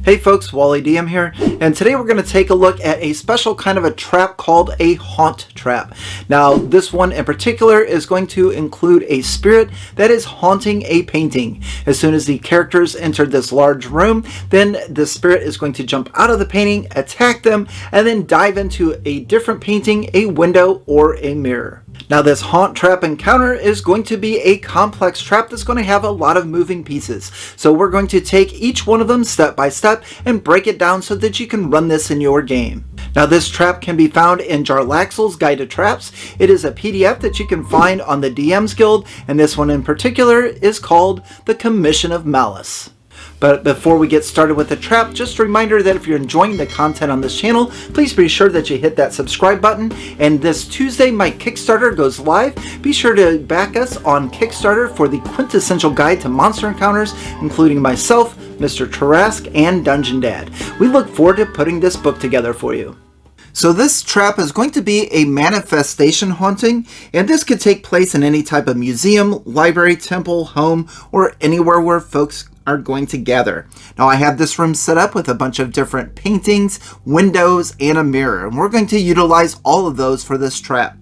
Hey folks, Wally DM here, and today we're going to take a look at a special kind of a trap called a haunt trap. Now, this one in particular is going to include a spirit that is haunting a painting. As soon as the characters enter this large room, then the spirit is going to jump out of the painting, attack them, and then dive into a different painting, a window, or a mirror. Now, this haunt trap encounter is going to be a complex trap that's going to have a lot of moving pieces. So we're going to take each one of them step by step and break it down so that you can run this in your game. Now, this trap can be found in Jarlaxle's Guide to Traps. It is a PDF that you can find on the DMs Guild, and this one in particular is called The Commission of Malice. But before we get started with the trap, just a reminder that if you're enjoying the content on this channel, please be sure that you hit that subscribe button. And this Tuesday, my Kickstarter goes live. Be sure to back us on Kickstarter for the quintessential guide to monster encounters, including myself, Mr. Tarrasque, and Dungeon Dad. We look forward to putting this book together for you. So this trap is going to be a manifestation haunting, and this could take place in any type of museum, library, temple, home, or anywhere where folks are going to gather. Now, I have this room set up with a bunch of different paintings, windows, and a mirror, and we're going to utilize all of those for this trap.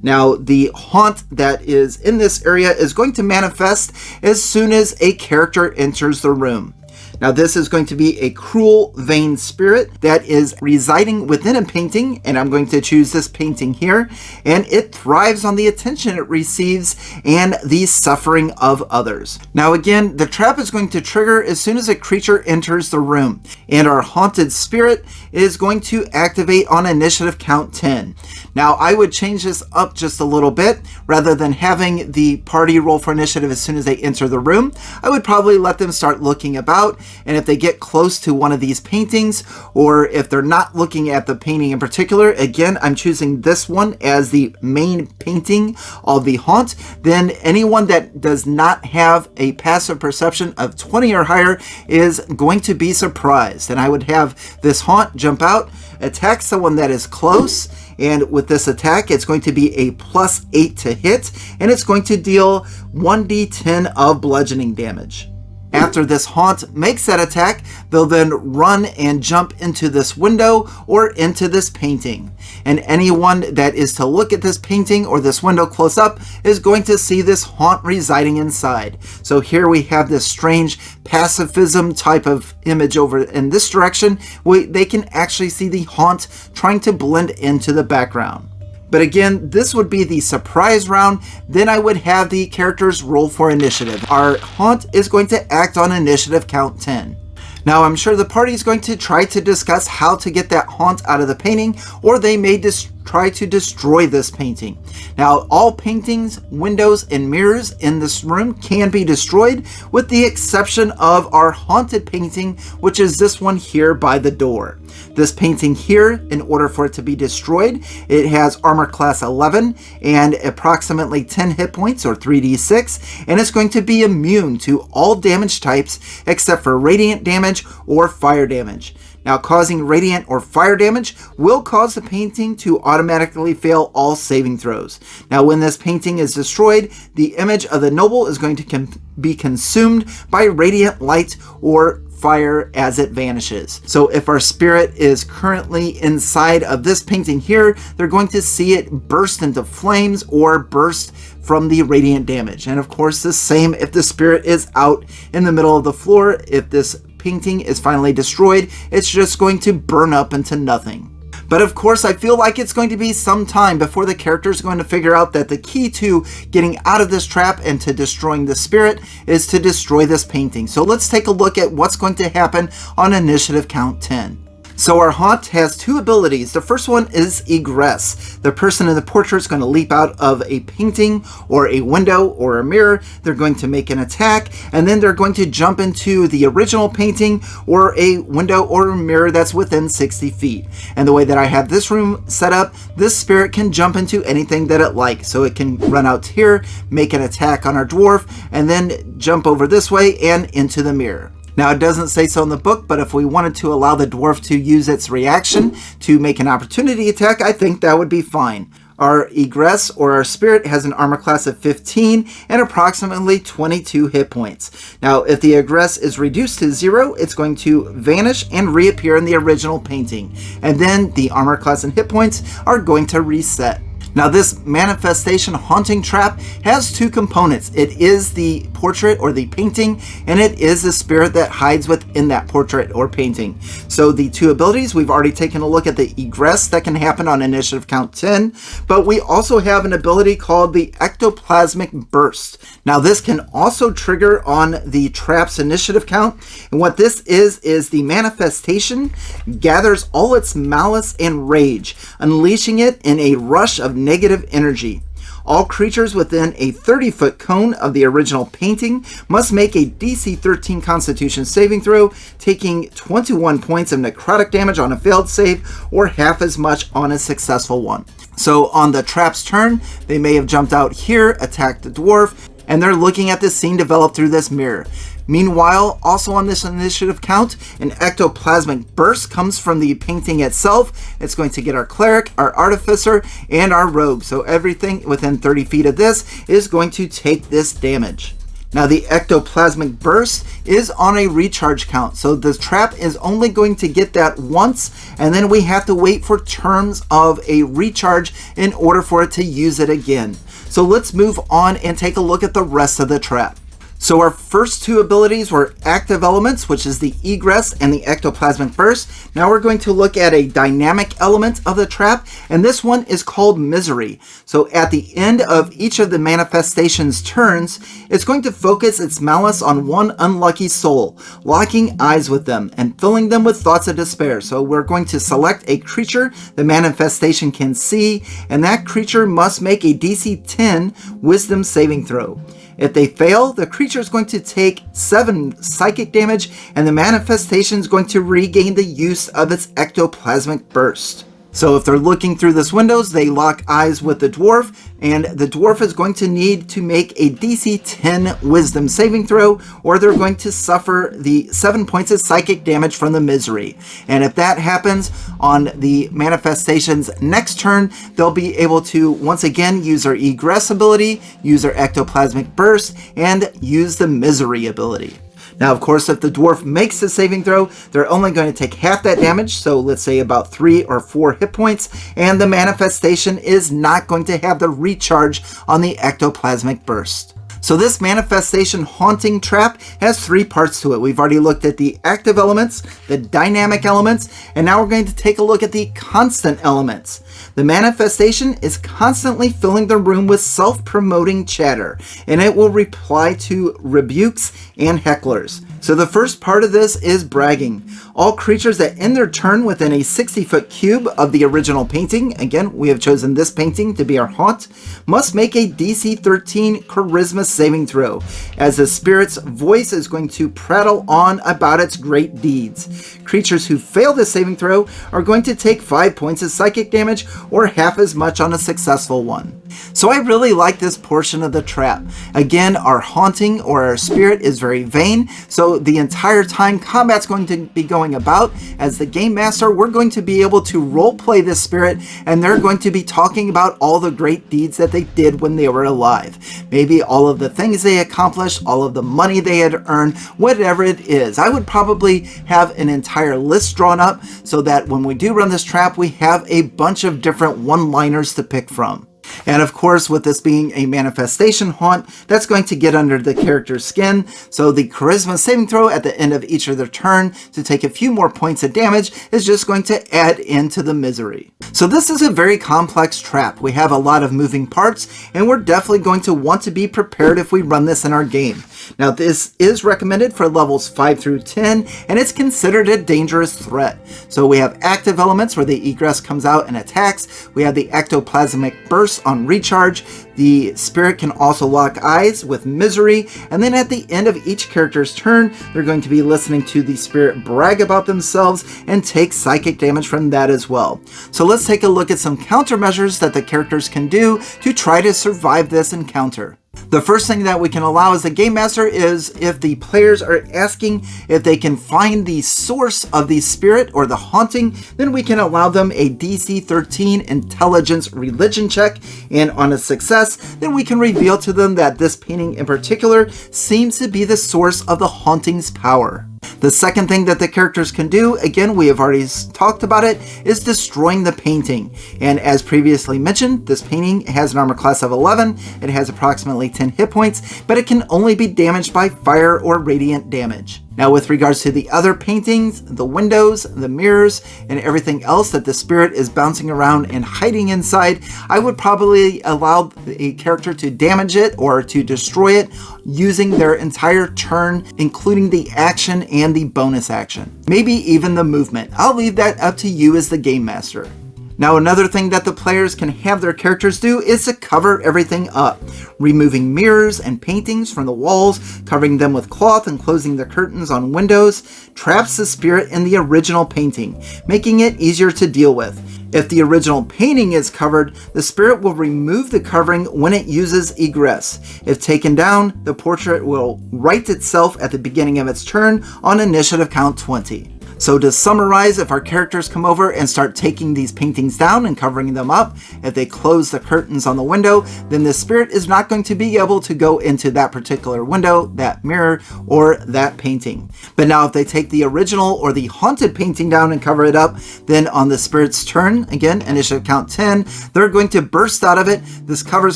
Now, the haunt that is in this area is going to manifest as soon as a character enters the room. Now, this is going to be a cruel, vain spirit that is residing within a painting, and I'm going to choose this painting here, and it thrives on the attention it receives and the suffering of others. Now, again, the trap is going to trigger as soon as a creature enters the room, and our haunted spirit is going to activate on initiative count 10. Now, I would change this up just a little bit. Rather than having the party roll for initiative as soon as they enter the room, I would probably let them start looking about, and if they get close to one of these paintings, or if they're not looking at the painting in particular, again, I'm choosing this one as the main painting of the haunt, then anyone that does not have a passive perception of 20 or higher is going to be surprised. And I would have this haunt jump out, attack someone that is close, and with this attack, it's going to be a +8 to hit, and it's going to deal 1d10 of bludgeoning damage. After this haunt makes that attack, they'll then run and jump into this window or into this painting. And anyone that is to look at this painting or this window close up is going to see this haunt residing inside. So here we have this strange pacifism type of image over in this direction. They can actually see the haunt trying to blend into the background. But again, this would be the surprise round. Then I would have the characters roll for initiative. Our haunt is going to act on initiative count 10. Now, I'm sure the party is going to try to discuss how to get that haunt out of the painting, or they may try to destroy this painting. Now, all paintings, windows, and mirrors in this room can be destroyed, with the exception of our haunted painting, which is this one here by the door. This painting here, in order for it to be destroyed, it has armor class 11 and approximately 10 hit points, or 3d6, and it's going to be immune to all damage types except for radiant damage or fire damage. Now, causing radiant or fire damage will cause the painting to automatically fail all saving throws. Now, when this painting is destroyed, the image of the noble is going to be consumed by radiant light or fire as it vanishes. So if our spirit is currently inside of this painting here, they're going to see it burst into flames or burst from the radiant damage. And of course, the same if the spirit is out in the middle of the floor. If this painting is finally destroyed, it's just going to burn up into nothing. But of course, I feel like it's going to be some time before the character is going to figure out that the key to getting out of this trap and to destroying the spirit is to destroy this painting. So let's take a look at what's going to happen on initiative count 10. So our haunt has two abilities. The first one is egress. The person in the portrait is going to leap out of a painting or a window or a mirror. They're going to make an attack, and then they're going to jump into the original painting or a window or a mirror that's within 60 feet. And the way that I have this room set up, this spirit can jump into anything that it likes. So it can run out here, make an attack on our dwarf, and then jump over this way and into the mirror. Now, it doesn't say so in the book, but if we wanted to allow the dwarf to use its reaction to make an opportunity attack, I think that would be fine. Our egress, or our spirit, has an armor class of 15 and approximately 22 hit points. Now, if the egress is reduced to 0, it's going to vanish and reappear in the original painting. And then the armor class and hit points are going to reset. Now, this manifestation haunting trap has two components. It is the portrait or the painting, and it is the spirit that hides within that portrait or painting. So the two abilities, we've already taken a look at the egress that can happen on initiative count 10, but we also have an ability called the Ectoplasmic Burst. Now, this can also trigger on the trap's initiative count, and what this is the manifestation gathers all its malice and rage, unleashing it in a rush of negative energy. All creatures within a 30-foot cone of the original painting must make a DC 13 Constitution saving throw, taking 21 points of necrotic damage on a failed save, or half as much on a successful one. So on the trap's turn, they may have jumped out here, attacked the dwarf, and they're looking at the scene developed through this mirror. Meanwhile, also on this initiative count, an ectoplasmic burst comes from the painting itself. It's going to get our cleric, our artificer, and our rogue. So everything within 30 feet of this is going to take this damage. Now, the ectoplasmic burst is on a recharge count, so the trap is only going to get that once, and then we have to wait for terms of a recharge in order for it to use it again. So let's move on and take a look at the rest of the trap. So our first two abilities were active elements, which is the egress and the ectoplasmic burst. Now we're going to look at a dynamic element of the trap, and this one is called misery. So at the end of each of the manifestation's turns, it's going to focus its malice on one unlucky soul, locking eyes with them and filling them with thoughts of despair. So we're going to select a creature the manifestation can see, and that creature must make a DC 10 wisdom saving throw. If they fail, the creature is going to take 7 psychic damage, and the manifestation is going to regain the use of its ectoplasmic burst. So if they're looking through this windows, they lock eyes with the dwarf, and the dwarf is going to need to make a DC 10 wisdom saving throw, or they're going to suffer the 7 points of psychic damage from the misery. And if that happens on the manifestation's next turn, they'll be able to once again use their egress ability, use their ectoplasmic burst, and use the misery ability. Now, of course, if the dwarf makes the saving throw, they're only going to take half that damage, so let's say about 3 or 4 hit points, and the manifestation is not going to have the recharge on the ectoplasmic burst. So this manifestation haunting trap has 3 parts to it. We've already looked at the active elements, the dynamic elements, and now we're going to take a look at the constant elements. The manifestation is constantly filling the room with self-promoting chatter, and it will reply to rebukes and hecklers. So the first part of this is bragging. All creatures that end their turn within a 60-foot cube of the original painting, again, we have chosen this painting to be our haunt, must make a DC 13 charisma saving throw, as the spirit's voice is going to prattle on about its great deeds. Creatures who fail this saving throw are going to take 5 points of psychic damage, or half as much on a successful one. So I really like this portion of the trap. Again, our haunting or our spirit is very vain, so the entire time combat's going to be going about, as the game master, we're going to be able to role play this spirit, and they're going to be talking about all the great deeds that they did when they were alive. Maybe all of the things they accomplished, all of the money they had earned, whatever it is. I would probably have an entire list drawn up so that when we do run this trap, we have a bunch of different one-liners to pick from. And of course, with this being a manifestation haunt, that's going to get under the character's skin, so the charisma saving throw at the end of each of their turn to take a few more points of damage is just going to add into the misery. So this is a very complex trap. We have a lot of moving parts, and we're definitely going to want to be prepared if we run this in our game. Now, this is recommended for levels 5 through 10, and it's considered a dangerous threat. So we have active elements where the egress comes out and attacks. We have the ectoplasmic burst on recharge. The spirit can also lock eyes with misery, and then at the end of each character's turn, they're going to be listening to the spirit brag about themselves and take psychic damage from that as well. So let's take a look at some countermeasures that the characters can do to try to survive this encounter. The first thing that we can allow as the Game Master is if the players are asking if they can find the source of the spirit or the haunting, then we can allow them a DC 13 Intelligence Religion check, and on a success, then we can reveal to them that this painting in particular seems to be the source of the haunting's power. The second thing that the characters can do, again, we have already talked about it, is destroying the painting. And as previously mentioned, this painting has an armor class of 11, it has approximately 10 hit points, but it can only be damaged by fire or radiant damage. Now, with regards to the other paintings, the windows, the mirrors, and everything else that the spirit is bouncing around and hiding inside, I would probably allow a character to damage it or to destroy it using their entire turn, including the action and the bonus action. Maybe even the movement. I'll leave that up to you as the Game Master. Now, another thing that the players can have their characters do is to cover everything up, removing mirrors and paintings from the walls, covering them with cloth and closing the curtains on windows, traps the spirit in the original painting, making it easier to deal with. If the original painting is covered, the spirit will remove the covering when it uses egress. If taken down, the portrait will right itself at the beginning of its turn on initiative count 20. So to summarize, if our characters come over and start taking these paintings down and covering them up, if they close the curtains on the window, then the spirit is not going to be able to go into that particular window, that mirror, or that painting. But now if they take the original or the haunted painting down and cover it up, then on the spirit's turn, again, initiative count 10, they're going to burst out of it, this cover is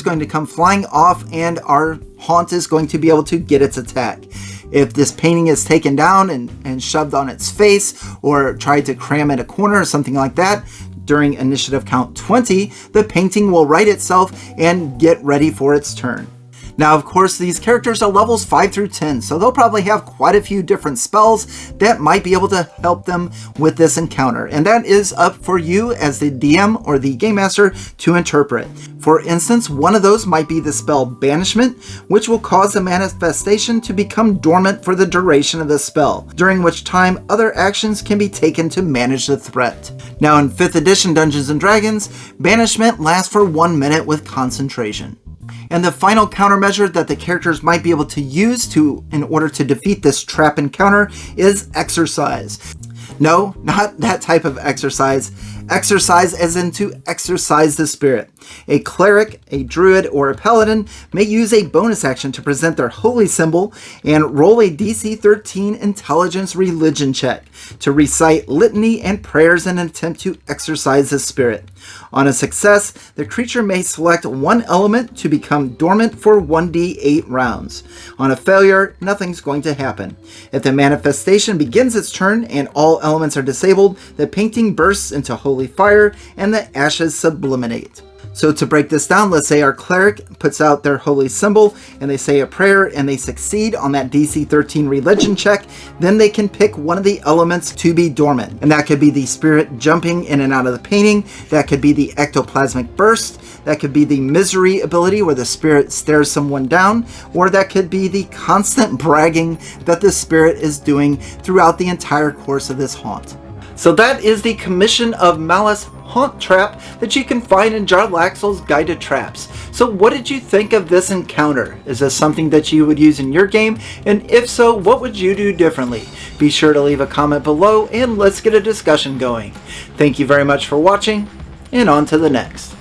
going to come flying off, and our haunt is going to be able to get its attack. If this painting is taken down and shoved on its face or tried to cram in a corner or something like that, during initiative count 20, the painting will right itself and get ready for its turn. Now, of course, these characters are levels 5 through 10, so they'll probably have quite a few different spells that might be able to help them with this encounter, and that is up for you as the DM or the Game Master to interpret. For instance, one of those might be the spell Banishment, which will cause the manifestation to become dormant for the duration of the spell, during which time other actions can be taken to manage the threat. Now, in 5th edition Dungeons & Dragons, Banishment lasts for 1 minute with concentration. And the final countermeasure that the characters might be able to use in order to defeat this trap encounter is exercise. No, not that type of exercise. Exercise as in to exercise the spirit. A cleric, a druid, or a paladin may use a bonus action to present their holy symbol and roll a DC 13 Intelligence Religion check to recite litany and prayers in an attempt to exorcise the spirit. On a success, the creature may select one element to become dormant for 1d8 rounds. On a failure, nothing's going to happen. If the manifestation begins its turn and all elements are disabled, the painting bursts into holy fire and the ashes sublimate. So to break this down, let's say our cleric puts out their holy symbol and they say a prayer and they succeed on that DC 13 religion check, then they can pick one of the elements to be dormant. And that could be the spirit jumping in and out of the painting, that could be the Ectoplasmic Burst, that could be the misery ability where the spirit stares someone down, or that could be the constant bragging that the spirit is doing throughout the entire course of this haunt. So that is the Commission of Malice Haunt Trap that you can find in Jarlaxle's Guide to Traps. So what did you think of this encounter? Is this something that you would use in your game? And if so, what would you do differently? Be sure to leave a comment below and let's get a discussion going. Thank you very much for watching, and on to the next.